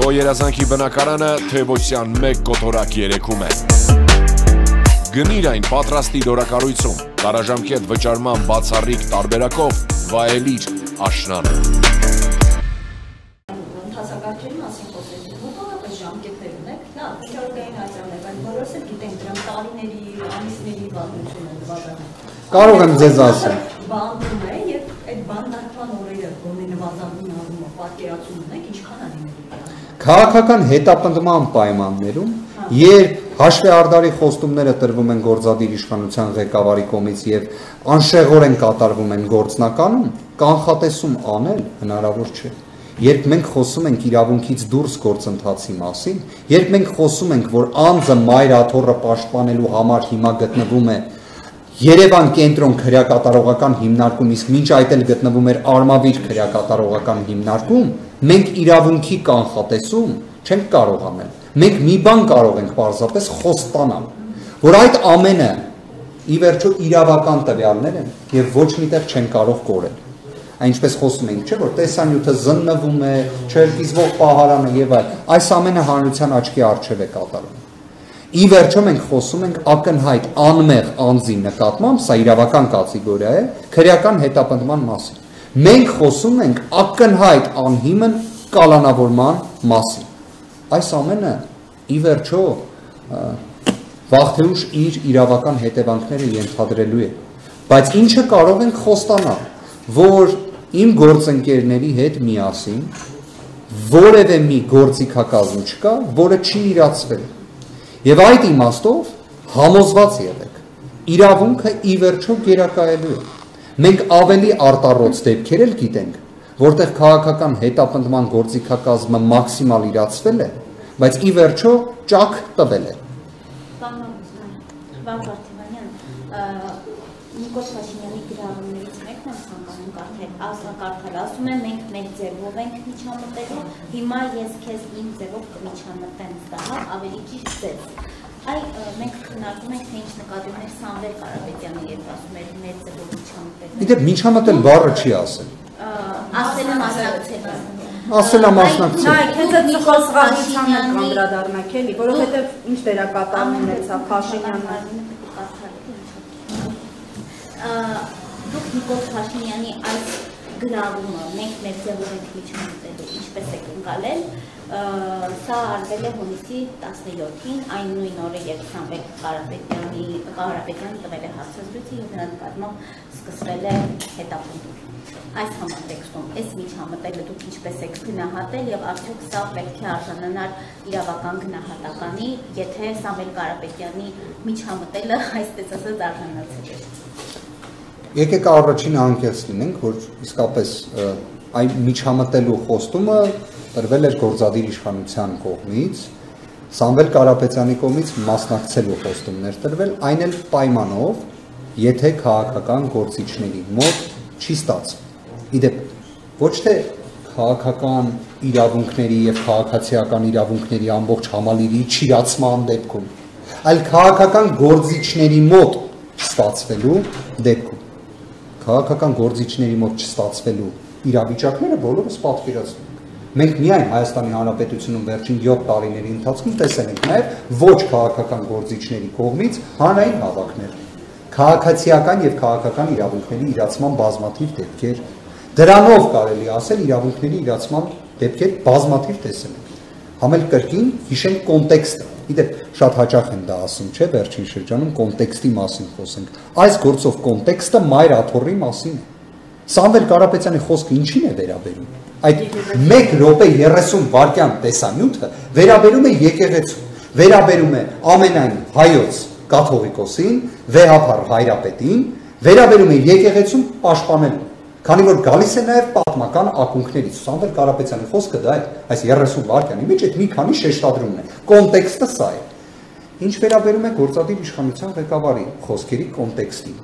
Քո երազանքի բնակարանը Թևոսյան 1 կոտորակ երեքում է։ Գնիր այն պատրաստի դորակառույցում, տարաժամկետ վճարման բացառիկ տարբերակով վայելիր աշնանը։ Ընթացակարգերի մասին խոսեցինք, մոտավորապես ժամկետներ ունեք, նա միջազգային հայտարարներ, բայց բոլորս էլ գիտենք դրանք տարիների, ամիսների պատմություն են նվազագում։ Կարող եմ ձեզ ասել։ Բանդում է եւ այդ բանդարկման օրերը գոնե նվազագույն առումով պատկերացում ունեք, ինչքան է լինելու։ Քաղաքական հետապնդման պայմաններում, երբ հաշվի արդարի խոստումները տրվում են գործադիր իշխանության ղեկավարի կողմից եւ անշեղորեն կատարվում են գործնականում, կանխատեսում անել հնարավոր չէ։ Երբ մենք խոսում ենք իրավունքից դուրս գործընթացի մասին, երբ մենք խոսում ենք, որ անձը մայր աթոռը պաշտպանելու համար հիմա գտնվում է Երևան կենտրոն քրեակատարողական հիմնարկում, իսկ մինչ այդ էլ գտնվում էր Արմավիր քրեակատարողական հիմնարկում, մենք իրավունքի կանխատեսում չենք կարող անել։ Մենք մի բան կարող ենք պարզապես խոստանալ, որ այդ ամենը ի վերջո իրավական տվյալներ են եւ ոչ միտեղ չեն կարող կորել։ Այնպես խոսում ենք, չէ՞ որ տեսանյութը զննվում է, չերկիզվող պահարանը եւ այլ, այս ամենը հանրության աչքի առջև է կատարվում։ Ի վերջո մենք խոսում ենք ակնհայտ անմեղ անձի նկատմամբ, սա իրավական կատեգորիա է, քրեական հետապնդման մասին։ Մենք խոսում ենք ակնհայտ անհիմն կալանավորման մասին։ Այս ամենը ի վերջո վաղ թե ուշ իր իրավական հետևանքները ենթադրելու է։ Բայց ինչը կարող ենք խոստանալ, որ իմ գործընկերների հետ միասին որևէ մի գործիքակազմ չկա, որը չի իրացվել։ Եվ այդ իմաստով համոզված եղեք, իրավունքը ի վերջո գերակայելու է։ Մենք ավելի արտառոց դեպքեր էլ գիտենք, որտեղ քաղաքական հետապնդման գործիքակազմը մաքսիմալ իրացվել է, բայց ի վերջո ճաք տվել է։ Պարոն Վարդիվանյան, Նիկոլ Փաշինյանի գրառումներից մեկն եմ ցանկանում կարդալ, ասում է մենք մեր ձևով ենք միջամտելու, հիմա ես քեզ իմ ձևով կմիջամտեմ ստահա, ավելի ճիշտ ձև։ Այ մենք քննարկում ենք, թե ինչ նկատի ունենք Սամվել Կարապետյանը, երբ ասում էր մեր ձևով միջամտելու։ Իդեպ միջամտել բառը չի ասել։ Ասել եմ մասնակցել։ Ասել եմ մասնակցել։ Նայեք, հենց այդ Նիկոլ Փաշինյանը կանդրադառնանք էլի, որովհետև ինչ դերակատարում ունեցավ Փաշինյանը։ Դուք Նիկոլ Փաշինյանի այս գրառումը մենք մեր ձևով ենք միջամտելու, ինչպես եք ընկալել, սա արվել է հունիսի 17-ին, այն նույն օրը, երբ Սամվել Կարապետյանը տվել է հարցազրույցը եւ նրա նկատմամբ սկսվել է հետապնդում։ Այս համատեքստում այս միջամտելը դուք ինչպես եք գնահատել եւ արդյոք սա պետք է արժանանար իրավական գնահատականի, եթե Սամվել Կարապետյանի միջամտելը այսպես ասած արժանացել է։ Եկեք առաջին անկեղծ լինենք, որ իսկապես այն միջամտելու խոստումը տրվել էր գործադիր իշխանության կողմից, Սամվել Կարապետյանի կողմից մասնակցելու խոստումներ տրվել, այն էլ պայմանով, եթե քաղաքական գործիչների մոտ չի ստացվում։ Իդեպ ոչ թե քաղաքական իրավունքների եւ քաղաքացիական իրավունքների ամբողջ համալիրի չիրացման դեպքում, այլ քաղաքական գործիչների մոտ չստացվելու դեպքում։ Քաղաքական գործիչների մոտ չստացվելու իրավիճակները բոլորս պատկերացնում ենք։ Մենք միայն Հայաստանի Հանրապետությունում վերջին 7 տարիների ընթացքում տեսել ենք նաև ոչ քաղաքական գործիչների կողմից հանրային հավաքներ, քաղաքացիական եւ քաղաքական իրավունքների իրացման բազմաթիվ դեպքեր։ Դրանով կարելի ասել իրավունքների իրացման դեպքեր բազմաթիվ տեսել ենք։ Համել կրկին հիշենք կոնտեքստը։ Իդեպ շատ հաճախ են դա ասում, չէ՞, վերջին շրջանում կոնտեքստի մասին խոսենք։ Այս գործով կոնտեքստը մայր աթոռի մասին է։ Սամվել Կարապետյանի խոսքը ինչին է վերաբերում։ Այդ 1 րոպե 30 վայրկյան տեսանյութը վերաբերում է եկեղեցու, վերաբերում է ամենայն հայոց կաթողիկոսին, վեհափառ հայրապետին, վերաբերում է եկեղեցուն պաշտպանելու։ Քանի որ գալիս է նաև պատմական ակունքներից, Սամվել Կարապետյանի խոսքը դա է, այս 30 վայրկյանի մեջ այդ մի քանի շեշտադրումն է, կոնտեքստը սա է։ Ինչ վերաբերում է գործադիր իշխանության ղեկավարի խոսքերի կոնտեքստին,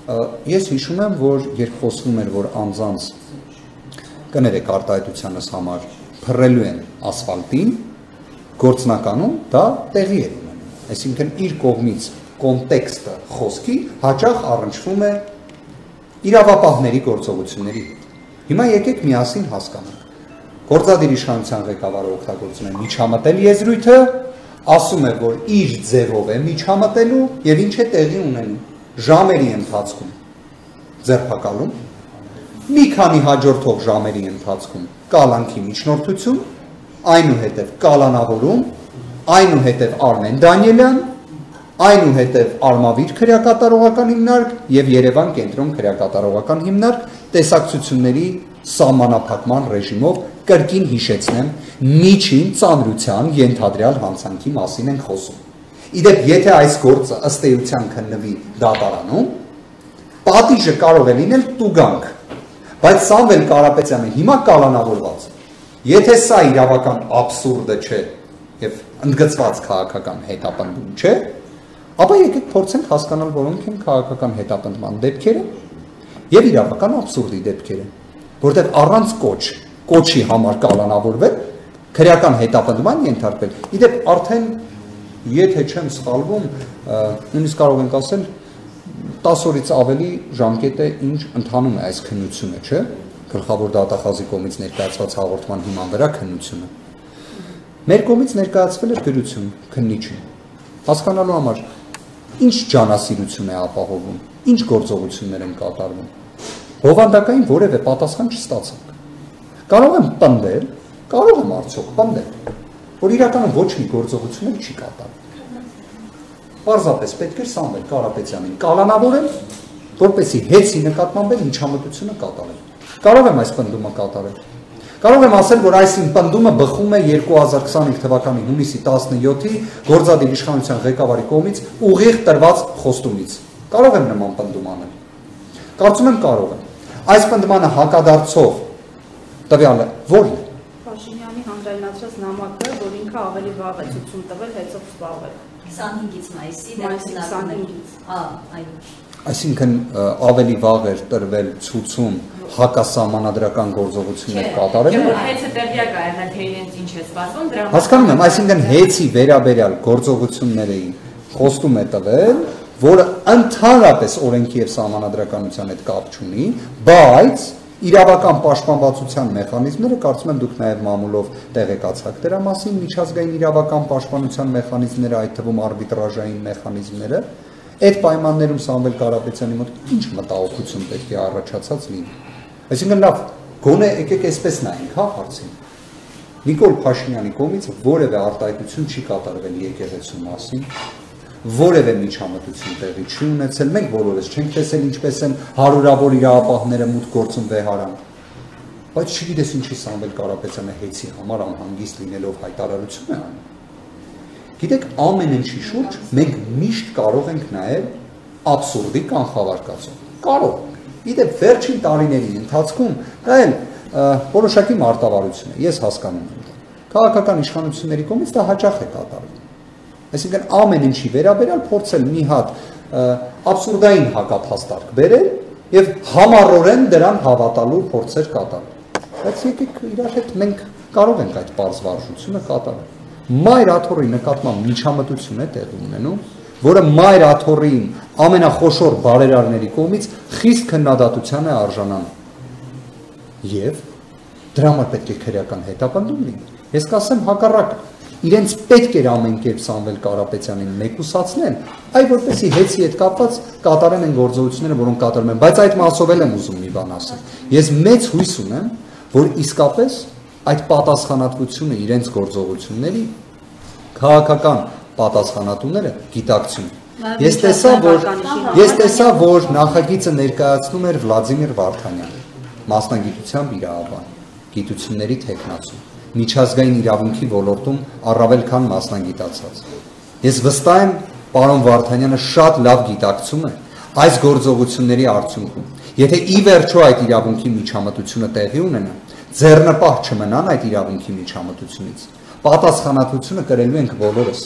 ես հիշում եմ, որ երբ խոսվում էր, որ անձանց կներեք արտահայտությանս համար փռելու են ասֆալտին, գործնականում դա տեղի էր ունենում, այսինքն իր կողմից կոնտեքստը խոսքի հաճախ առնչվում է իրավապահների գործողությունների հետ։ Հիմա եկեք միասին հասկանանք, Գործադիր իշխանության ղեկավարը օգտագործում է միջամտել եզրույթը, ասում է, որ իր ձևով է միջամտելու եւ ինչ է տեղի ունենում ժամերի ընթացքում ձերբակալում, մի քանի հաջորդող ժամերի ընթացքում կալանքի միջնորդություն, այնուհետև կալանավորում, այնուհետև Արմեն Դանիելյան, այնուհետև Արմավիր քրեակատարողական հիմնարկ եւ Երևան կենտրոն քրեակատարողական հիմնարկ տեսակցությունների սահմանափակման ռեժիմով կրկին հիշեցնեմ միջին ծանրության ենթադրյալ հանցանքի մասին ենք խոսում։ Իդեպ եթե այս գործը ըստ էության քննվի դատարանում, պատիժը կարող է լինել տուգանք, բայց Սամվել Կարապետյանը հիմա կալանավորված, եթե սա իրավական աբսուրդը չէ եւ ընդգծված քաղաքական հետապնդում չէ, ապա եկեք փորձենք հասկանալ որոնք են քաղաքական հետապնդման դեպքերը եւ իրավական աբսուրդի դեպքերը, որտեղ առանց կոչի համար կալանավորվել, քրեական հետապնդման ենթարկվել։ Իդեպ արդեն եթե չեմ սխալվում, նույնիսկ կարող ենք ասել 10 օրից ավելի ժամկետ է ինչ ընթանում է այս քննությունը, չէ՞, գլխավոր դատախազի կողմից ներկայացված հաղորդման հիման վրա քննությունը։ Մեր կողմից ներկայացվել է գրություն քննիչին, հասկանալու համար ինչ ջանասիրություն է ապահովում, ինչ գործողություններ են կատարվում։ Հովանդակային որևէ պատասխան չստացանք։ Կարող եմ պնդել, կարող եմ արդյոք պնդել, որ իրականում ոչ մի գործողություն չի կատարվում։ Պարզապես պետք է Սամվել Կարապետյանին կալանավորել, որպեսզի հեծի նկատմամբ միջամտությունը կատարել։ Կարող եմ այս պնդումը կատարել։ Կարող եմ ասել, որ այս պնդումը բխում է 2025 թվականի հունիսի 17-ի գործադիր իշխանության ղեկավարի կողմից ուղիղ տրված խոստումից։ Կարող եմ նման պնդում անել։ Կարծում եմ կարող եմ։ Այս պնդմանը հակադարձող տվյալը ո՞րն է։ Փաշինյանի հանրայնացրած նամակը, որ ինքը ավելի վաղ է ցույց տվել հեծով զբաղվել։ 25-ից մայիսի այո։ Այսինքն ավելի վաղ էր տրվել ցույցում հակասահմանադրական գործողություններ կատարել։ Հեծը տեղյակ է եղել, թե իրենց ինչ է սպասվում, դրա Հասկանում եմ, այսինքն հեծի վերաբերյալ գործողությունների խոստում է տվել, որը ընդհանրապես օրենքի եւ սահմանադրականության հետ կապ չունի, բայց իրավական պաշտպանվածության մեխանիզմները, կարծում եմ դուք նաև մամուլով տեղեկացաք դրա մասին, միջազգային իրավական պաշտպանության մեխանիզմները, այդ թվում արբիտրաժային մեխանիզմները, այդ պայմաններում Սամվել Կարապետյանի մոտ ինչ մտահոգություն պետք է առաջացած լինի։ Այսինքն լավ, գոնե եկեք այսպես նայենք, հա, հարցին։ Նիկոլ Փաշինյանի կողմից որևէ արտահայտություն չի կատարվել եկեղեցու մասին, որևէ միջամտություն տեղի չի ունեցել, մենք բոլորս չենք տեսել ինչպես են հարյուրավոր իրավապահները մուտք գործում վեհարան, բայց չգիտես ինչի Սամվել Կարապետյանը հեծի համար անհանգիստ լինելով հայտարարություն է անում։ Գիտեք, ամեն ինչի շուրջ մենք միշտ կարող ենք նայել աբսուրդի կանխավարկածով։ Կարող։ Իդեպ վերջին տարիների ընթացքում դա էլ որոշակի մարտավարություն է, ես հասկանում եմ։ Քաղաքական իշխանությունների կողմից դա հաճախ է կատարվում։ Այսինքն ամեն ինչի վերաբերյալ փորձել մի հատ աբսուրդային հակափաստարկ բերել եւ համառորեն դրան հավատալու փորձեր կատարել։ Բայց եկեք իրար հետ մենք կարող ենք այդ պարզ վարժությունը կատարել։ Մայր աթոռի նկատմամբ միջամտություն է տեղի ունենում, որը Մայր աթոռին ամենախոշոր բարերարների կողմից խիստ քննադատության է արժանանում։ Եվ դրա համար պետք է քրեական հետապնդում լինի։ Ես կասեմ հակառակը, իրենց պետք էր ամեն կերպ Սամվել Կարապետյանին մեկուսացնել, այ որպեսզի հեծի հետ կապված կատարեն են գործողությունները, որոնք կատարում են, բայց այդ մասով էլ եմ ուզում մի բան ասել։ Ես մեծ հույս ունեմ, որ իսկապես այդ պատասխանատվությունը իրենց գործողությունների քաղաքական պատասխանատուները գիտակցում։ Ես տեսա, որ նախագիծը ներկայացնում էր Վլադիմիր Վարդանյանը, մասնագիտությամբ իրավաբան, գիտությունների թեկնածու, միջազգային իրավունքի ոլորտում առավել քան մասնագիտացած։ Ես վստահ եմ, պարոն Վարդանյանը շատ լավ գիտակցում է այս գործողությունների արդյունքում։ Եթե ի վերջո այդ իրավունքի միջամտությունը տեղի ունենա, ձեռնպահ չմնան այդ իրավունքի միջամտությունից, պատասխանատվությունը կրելու ենք բոլորս,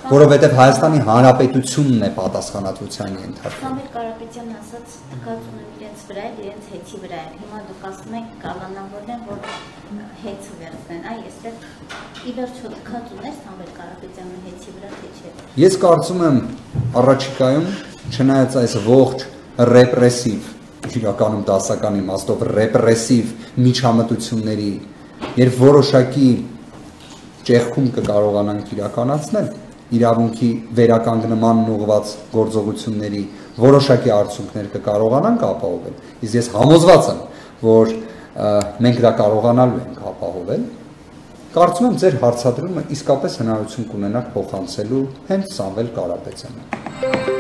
որովհետև Հայաստանի Հանրապետությունն է պատասխանատվության ենթարկվում։ Սամվել Կարապետյանն ասաց, թքած ունեն իրենց վրա, իրենց հեծի վրա։ Հիմա դուք ասում եք կալանավորեն, որ հեծը վերցնեն։ Այ այստեղ ի վերջո թքած ուներ Սամվել Կարապետյանը հեծի վրա, թե չէ։ Ես կարծում եմ առաջիկայում, չնայած այս ողջ ռեպրեսիվ, իրականում դասական իմաստով ռեպրեսիվ միջամտությունների երբ որոշակի ճեղքում կկարողանանք իրականացնել իրավունքի վերականգնմանն ուղղված գործողությունների որոշակի արդյունքներ կկարողանանք ապահովել, իսկ ես համոզված եմ, որ մենք դա կարողանալու ենք ապահովել, կարծում եմ ձեր հարցադրումը իսկապես հնարություն կունենաք փոխանցելու հենց Սամվել Կարապետյանին։